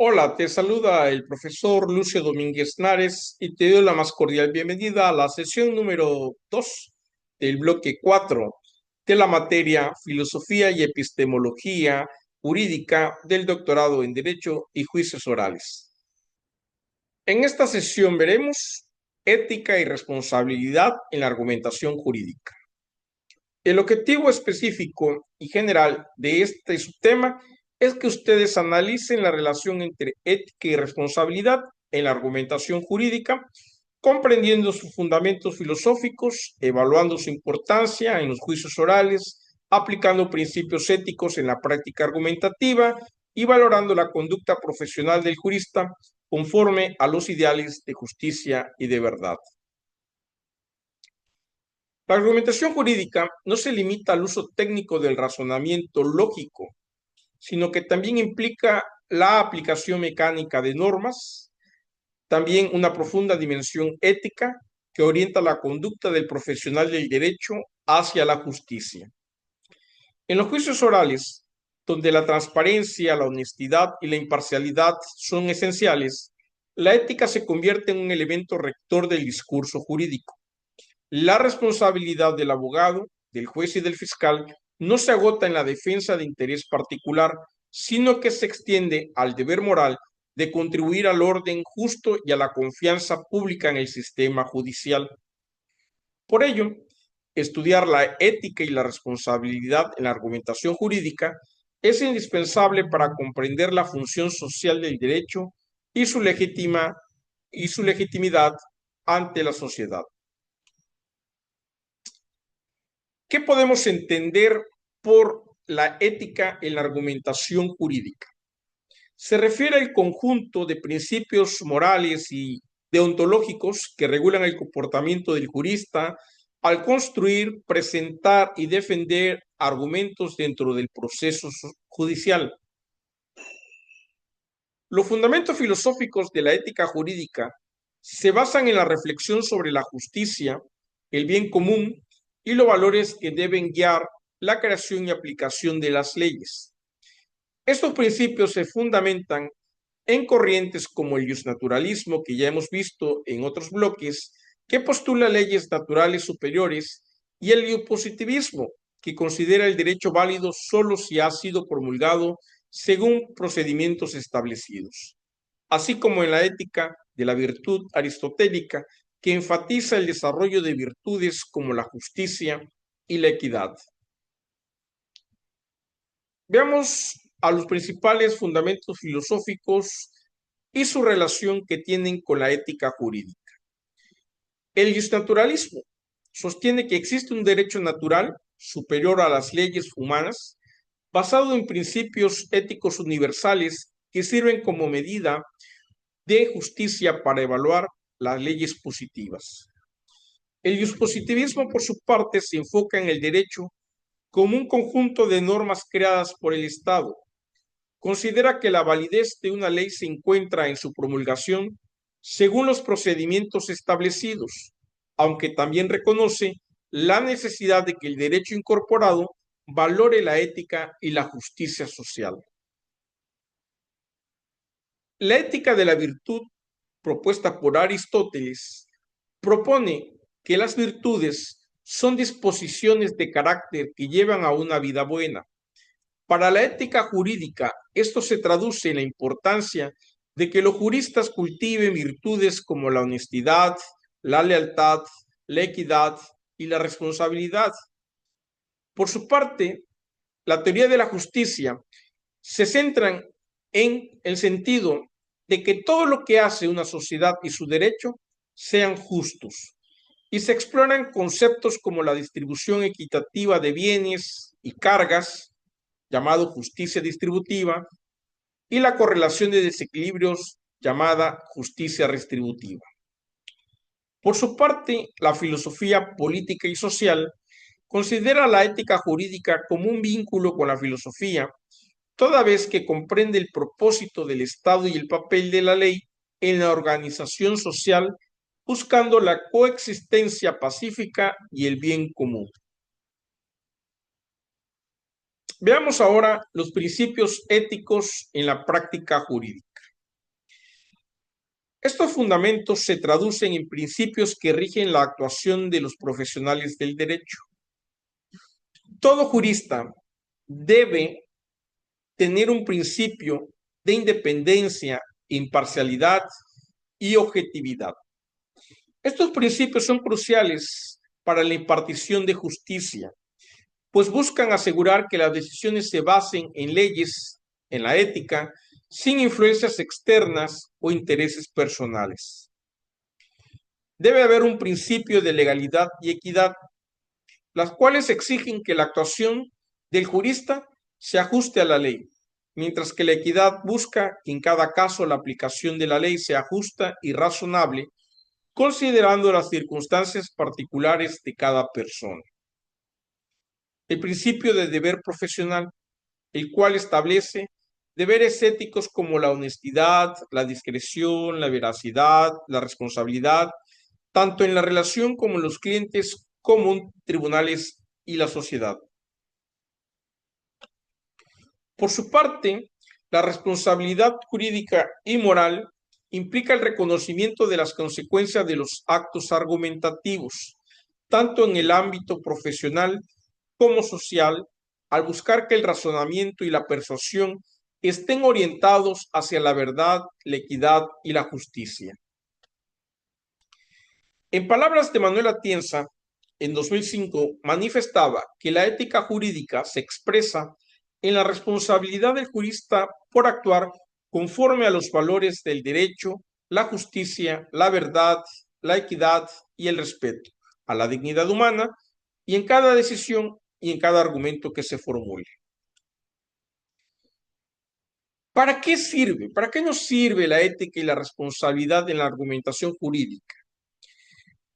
Hola, te saluda el profesor Lucio Domínguez Nares y te doy la más cordial bienvenida a la sesión número 2 del bloque 4 de la materia Filosofía y Epistemología Jurídica del doctorado en Derecho y Juicios Orales. En esta sesión veremos ética y responsabilidad en la argumentación jurídica. El objetivo específico y general de este subtema es que ustedes analicen la relación entre ética y responsabilidad en la argumentación jurídica, comprendiendo sus fundamentos filosóficos, evaluando su importancia en los juicios orales, aplicando principios éticos en la práctica argumentativa y valorando la conducta profesional del jurista conforme a los ideales de justicia y de verdad. La argumentación jurídica no se limita al uso técnico del razonamiento lógico, sino que también implica la aplicación mecánica de normas, también una profunda dimensión ética que orienta la conducta del profesional del derecho hacia la justicia. En los juicios orales, donde la transparencia, la honestidad y la imparcialidad son esenciales, la ética se convierte en un elemento rector del discurso jurídico. La responsabilidad del abogado, del juez y del fiscal no se agota en la defensa de interés particular, sino que se extiende al deber moral de contribuir al orden justo y a la confianza pública en el sistema judicial. Por ello, estudiar la ética y la responsabilidad en la argumentación jurídica es indispensable para comprender la función social del derecho y su legitimidad ante la sociedad. ¿Qué podemos entender por la ética en la argumentación jurídica? Se refiere al conjunto de principios morales y deontológicos que regulan el comportamiento del jurista al construir, presentar y defender argumentos dentro del proceso judicial. Los fundamentos filosóficos de la ética jurídica se basan en la reflexión sobre la justicia, el bien común y los valores que deben guiar la creación y aplicación de las leyes. Estos principios se fundamentan en corrientes como el justnaturalismo, que ya hemos visto en otros bloques, que postula leyes naturales superiores, y el biopositivismo, que considera el derecho válido solo si ha sido promulgado según procedimientos establecidos, así como en la ética de la virtud aristotélica, que enfatiza el desarrollo de virtudes como la justicia y la equidad. Veamos a los principales fundamentos filosóficos y su relación que tienen con la ética jurídica. El justnaturalismo sostiene que existe un derecho natural superior a las leyes humanas, basado en principios éticos universales que sirven como medida de justicia para evaluar las leyes positivas. El positivismo, por su parte, se enfoca en el derecho como un conjunto de normas creadas por el Estado. Considera que la validez de una ley se encuentra en su promulgación según los procedimientos establecidos, aunque también reconoce la necesidad de que el derecho incorporado valore la ética y la justicia social. La ética de la virtud, propuesta por Aristóteles, propone que las virtudes son disposiciones de carácter que llevan a una vida buena. Para la ética jurídica, esto se traduce en la importancia de que los juristas cultiven virtudes como la honestidad, la lealtad, la equidad y la responsabilidad. Por su parte, la teoría de la justicia se centra en el sentido de que todo lo que hace una sociedad y su derecho sean justos, y se exploran conceptos como la distribución equitativa de bienes y cargas, llamado justicia distributiva, y la correlación de desequilibrios, llamada justicia redistributiva. Por su parte, la filosofía política y social considera la ética jurídica como un vínculo con la filosofía, toda vez que comprende el propósito del Estado y el papel de la ley en la organización social, buscando la coexistencia pacífica y el bien común. Veamos ahora los principios éticos en la práctica jurídica. Estos fundamentos se traducen en principios que rigen la actuación de los profesionales del derecho. Todo jurista debe tener un principio de independencia, imparcialidad y objetividad. Estos principios son cruciales para la impartición de justicia, pues buscan asegurar que las decisiones se basen en leyes, en la ética, sin influencias externas o intereses personales. Debe haber un principio de legalidad y equidad, las cuales exigen que la actuación del jurista se ajuste a la ley, mientras que la equidad busca que en cada caso la aplicación de la ley sea justa y razonable, considerando las circunstancias particulares de cada persona. El principio de deber profesional, el cual establece deberes éticos como la honestidad, la discreción, la veracidad, la responsabilidad, tanto en la relación como en los clientes, como en tribunales y la sociedad. Por su parte, la responsabilidad jurídica y moral implica el reconocimiento de las consecuencias de los actos argumentativos, tanto en el ámbito profesional como social, al buscar que el razonamiento y la persuasión estén orientados hacia la verdad, la equidad y la justicia. En palabras de Manuel Atienza, en 2005 manifestaba que la ética jurídica se expresa en la responsabilidad del jurista por actuar conforme a los valores del derecho, la justicia, la verdad, la equidad y el respeto a la dignidad humana, y en cada decisión y en cada argumento que se formule. ¿Para qué sirve? ¿Para qué nos sirve la ética y la responsabilidad en la argumentación jurídica?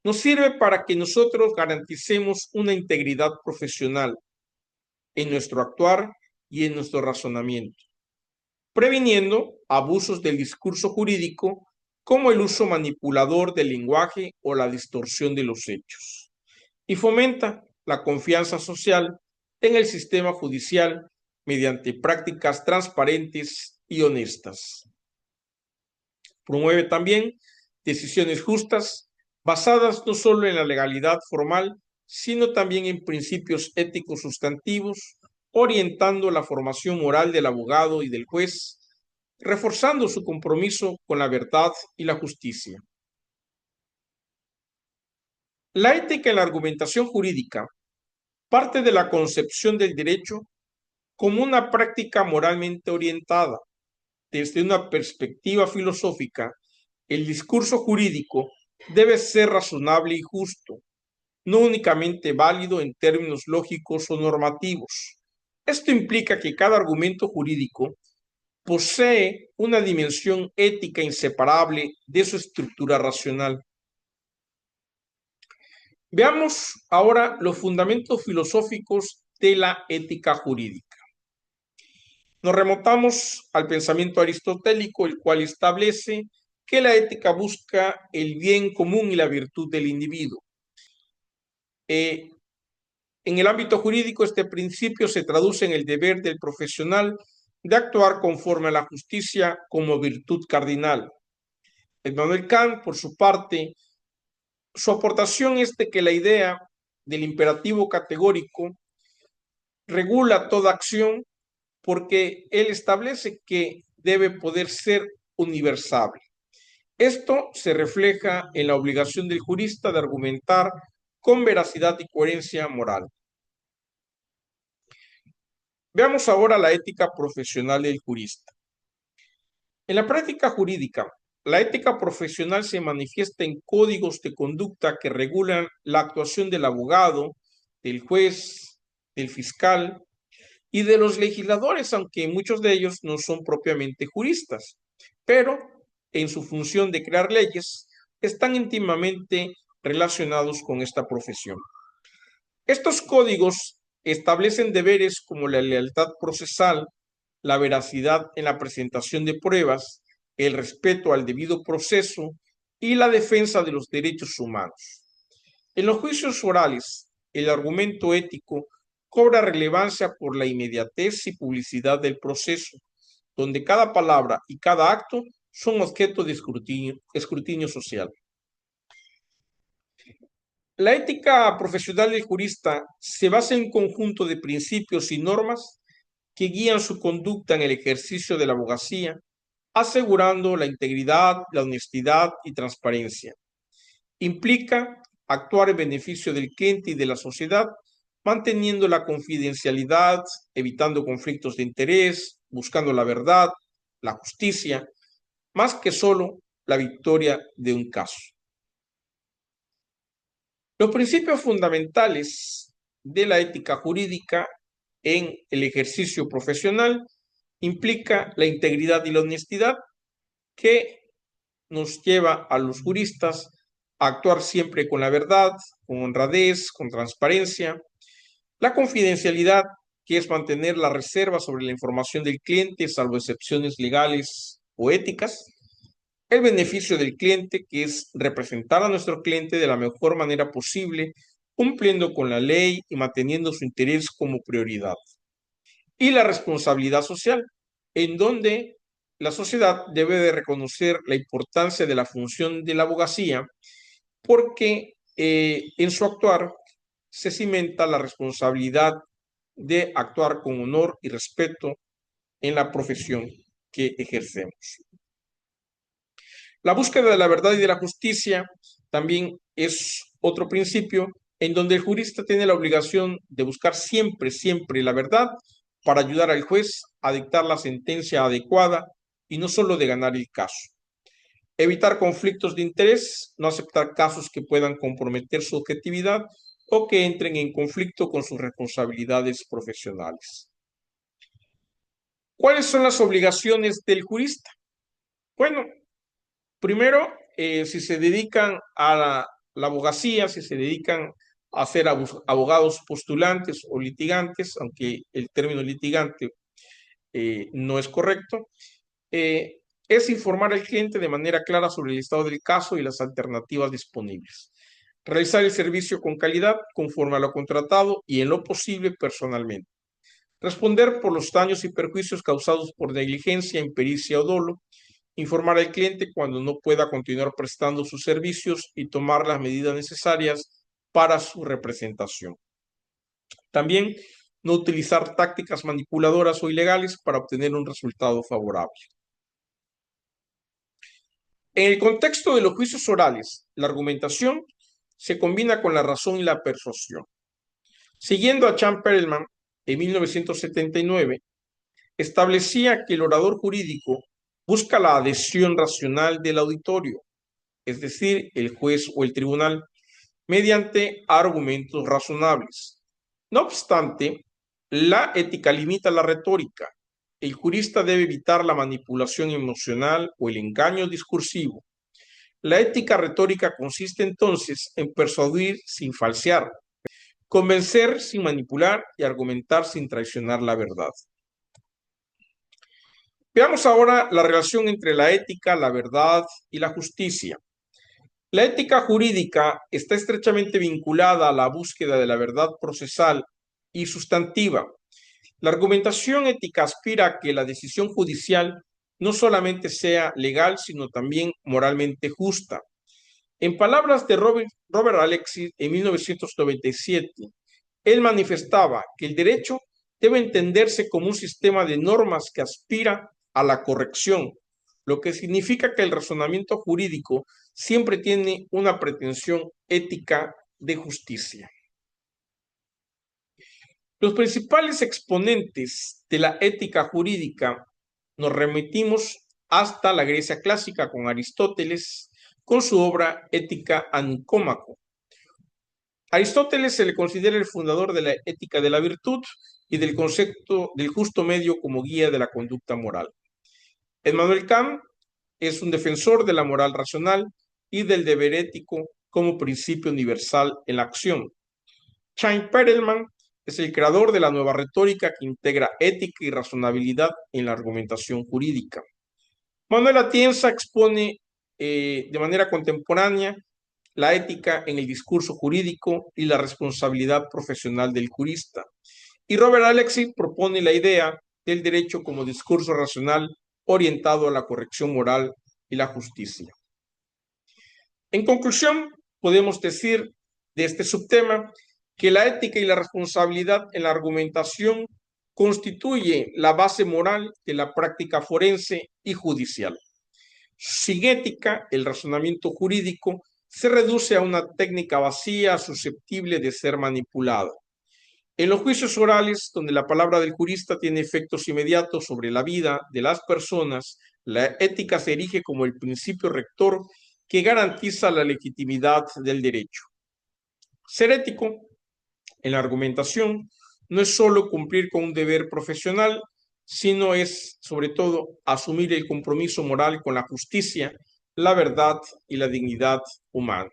Nos sirve para que nosotros garanticemos una integridad profesional en nuestro actuar y en nuestro razonamiento, previniendo abusos del discurso jurídico como el uso manipulador del lenguaje o la distorsión de los hechos, y fomenta la confianza social en el sistema judicial mediante prácticas transparentes y honestas. Promueve también decisiones justas basadas no solo en la legalidad formal, sino también en principios éticos sustantivos, orientando la formación moral del abogado y del juez, reforzando su compromiso con la verdad y la justicia. La ética en la argumentación jurídica parte de la concepción del derecho como una práctica moralmente orientada. Desde una perspectiva filosófica, el discurso jurídico debe ser razonable y justo, no únicamente válido en términos lógicos o normativos. Esto implica que cada argumento jurídico posee una dimensión ética inseparable de su estructura racional. Veamos ahora los fundamentos filosóficos de la ética jurídica. Nos remontamos al pensamiento aristotélico, el cual establece que la ética busca el bien común y la virtud del individuo. En el ámbito jurídico, este principio se traduce en el deber del profesional de actuar conforme a la justicia como virtud cardinal. Immanuel Kant, por su parte, su aportación es de que la idea del imperativo categórico regula toda acción porque él establece que debe poder ser universal. Esto se refleja en la obligación del jurista de argumentar con veracidad y coherencia moral. Veamos ahora la ética profesional del jurista. En la práctica jurídica, la ética profesional se manifiesta en códigos de conducta que regulan la actuación del abogado, del juez, del fiscal y de los legisladores, aunque muchos de ellos no son propiamente juristas, pero en su función de crear leyes están íntimamente relacionados con esta profesión. Estos códigos establecen deberes como la lealtad procesal, la veracidad en la presentación de pruebas, el respeto al debido proceso y la defensa de los derechos humanos. En los juicios orales, el argumento ético cobra relevancia por la inmediatez y publicidad del proceso, donde cada palabra y cada acto son objeto de escrutinio social. La ética profesional del jurista se basa en un conjunto de principios y normas que guían su conducta en el ejercicio de la abogacía, asegurando la integridad, la honestidad y transparencia. Implica actuar en beneficio del cliente y de la sociedad, manteniendo la confidencialidad, evitando conflictos de interés, buscando la verdad, la justicia, más que solo la victoria de un caso. Los principios fundamentales de la ética jurídica en el ejercicio profesional implica la integridad y la honestidad, que nos lleva a los juristas a actuar siempre con la verdad, con honradez, con transparencia. La confidencialidad, que es mantener la reserva sobre la información del cliente, salvo excepciones legales o éticas. El beneficio del cliente, que es representar a nuestro cliente de la mejor manera posible, cumpliendo con la ley y manteniendo su interés como prioridad. Y la responsabilidad social, en donde la sociedad debe de reconocer la importancia de la función de la abogacía, porque en su actuar se cimenta la responsabilidad de actuar con honor y respeto en la profesión que ejercemos. La búsqueda de la verdad y de la justicia también es otro principio en donde el jurista tiene la obligación de buscar siempre, siempre la verdad para ayudar al juez a dictar la sentencia adecuada y no solo de ganar el caso. Evitar conflictos de interés, no aceptar casos que puedan comprometer su objetividad o que entren en conflicto con sus responsabilidades profesionales. ¿Cuáles son las obligaciones del jurista? Bueno, primero, si se dedican a la abogacía, si se dedican a ser abogados postulantes o litigantes, aunque el término litigante no es correcto, es informar al cliente de manera clara sobre el estado del caso y las alternativas disponibles. Realizar el servicio con calidad, conforme a lo contratado y en lo posible personalmente. Responder por los daños y perjuicios causados por negligencia, impericia o dolo. Informar al cliente cuando no pueda continuar prestando sus servicios y tomar las medidas necesarias para su representación. También no utilizar tácticas manipuladoras o ilegales para obtener un resultado favorable. En el contexto de los juicios orales, la argumentación se combina con la razón y la persuasión. Siguiendo a Chan Perelman, en 1979, establecía que el orador jurídico busca la adhesión racional del auditorio, es decir, el juez o el tribunal, mediante argumentos razonables. No obstante, la ética limita la retórica. El jurista debe evitar la manipulación emocional o el engaño discursivo. La ética retórica consiste entonces en persuadir sin falsear, convencer sin manipular y argumentar sin traicionar la verdad. Veamos ahora la relación entre la ética, la verdad y la justicia. La ética jurídica está estrechamente vinculada a la búsqueda de la verdad procesal y sustantiva. La argumentación ética aspira a que la decisión judicial no solamente sea legal, sino también moralmente justa. En palabras de Robert Alexis, en 1997, él manifestaba que el derecho debe entenderse como un sistema de normas que aspira a la corrección, lo que significa que el razonamiento jurídico siempre tiene una pretensión ética de justicia. Los principales exponentes de la ética jurídica nos remitimos hasta la Grecia clásica con Aristóteles, con su obra Ética a Nicómaco. Aristóteles se le considera el fundador de la ética de la virtud y del concepto del justo medio como guía de la conducta moral. Emmanuel Kant es un defensor de la moral racional y del deber ético como principio universal en la acción. Chan Perelman es el creador de la nueva retórica que integra ética y razonabilidad en la argumentación jurídica. Manuel Atienza expone de manera contemporánea la ética en el discurso jurídico y la responsabilidad profesional del jurista. Y Robert Alexis propone la idea del derecho como discurso racional orientado a la corrección moral y la justicia. En conclusión, podemos decir de este subtema que la ética y la responsabilidad en la argumentación constituye la base moral de la práctica forense y judicial. Sin ética, el razonamiento jurídico se reduce a una técnica vacía, susceptible de ser manipulada. En los juicios orales, donde la palabra del jurista tiene efectos inmediatos sobre la vida de las personas, la ética se erige como el principio rector que garantiza la legitimidad del derecho. Ser ético en la argumentación no es solo cumplir con un deber profesional, sino es, sobre todo, asumir el compromiso moral con la justicia, la verdad y la dignidad humana.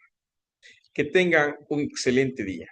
Que tengan un excelente día.